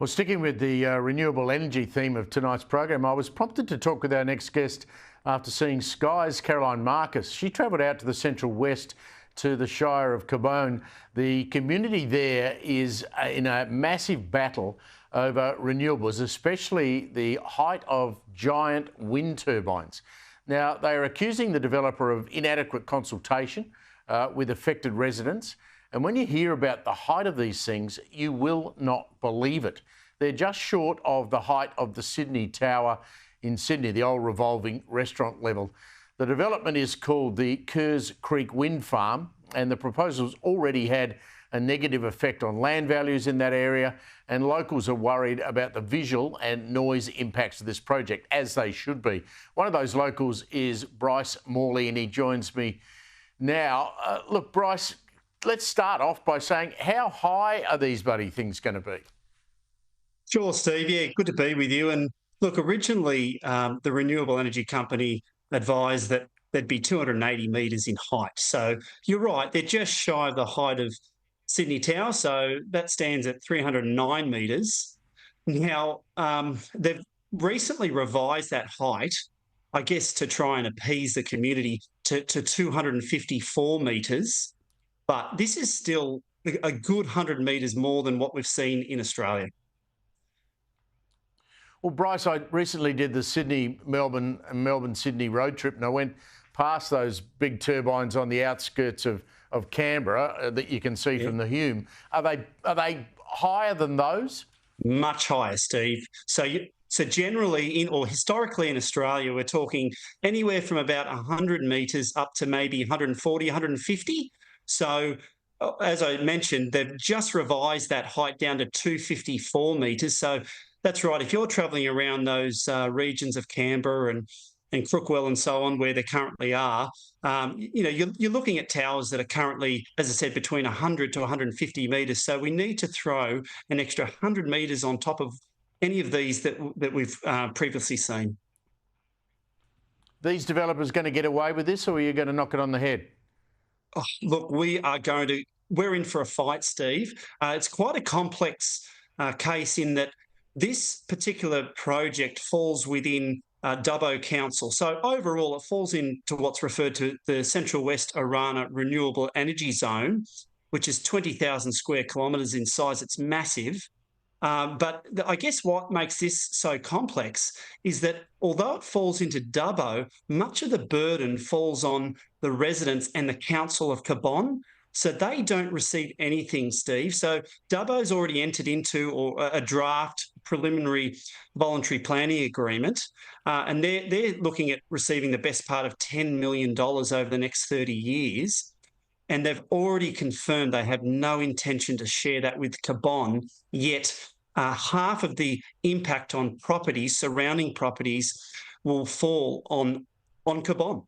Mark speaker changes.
Speaker 1: Well, sticking with the renewable energy theme of tonight's program, I was prompted to talk with our next guest after seeing Sky's Caroline Marcus. She travelled out to the Central West to the Shire of Cabonne. The community there is in a massive battle over renewables, especially the height of giant wind turbines. Now, they are accusing the developer of inadequate consultation with affected residents. And when you hear about the height of these things, you will not believe it. They're just short of the height of the Sydney Tower in Sydney, the old revolving restaurant level. The development is called the Kerrs Creek Wind Farm, and the proposal's already had a negative effect on land values in that area, and locals are worried about the visual and noise impacts of this project, as they should be. One of those locals is Bryce Morley, and he joins me now. Look, Bryce, let's start off by saying, how high are these bloody things going to be?
Speaker 2: Sure, Steve. Yeah, good to be with you. And look, originally the renewable energy company advised that there'd be 280 metres in height. So you're right, they're just shy of the height of Sydney Tower. So that stands at 309 metres. Now, they've recently revised that height, I guess, to try and appease the community to 254 metres. But this is still a good 100 metres more than what we've seen in Australia.
Speaker 1: Well, Bryce, I recently did the Sydney-Melbourne and Melbourne-Sydney road trip, and I went past those big turbines on the outskirts of Canberra that you can see from the Hume. Are they higher than those?
Speaker 2: Much higher, Steve. So generally, or historically in Australia, we're talking anywhere from about 100 metres up to maybe 140, 150. So as I mentioned, they've just revised that height down to 254 metres. So that's right. If you're travelling around those regions of Canberra and Crookwell and so on, where they currently are, you're looking at towers that are currently, as I said, between 100 to 150 metres. So we need to throw an extra 100 metres on top of any of these that we've previously seen.
Speaker 1: These developers going to get away with this, or are you going to knock it on the head?
Speaker 2: Oh, look, we're in for a fight, Steve. It's quite a complex case in that this particular project falls within Dubbo Council. So overall, it falls into what's referred to the Central West Orana Renewable Energy Zone, which is 20,000 square kilometres in size. It's massive. But I guess what makes this so complex is that although it falls into Dubbo, much of the burden falls on the residents and the Council of Cabonne. So they don't receive anything, Steve. So Dubbo's already entered into a draft preliminary voluntary planning agreement, and they're looking at receiving the best part of $10 million over the next 30 years. And they've already confirmed they have no intention to share that with Cabonne, yet half of the impact on properties, surrounding properties, will fall on Cabonne.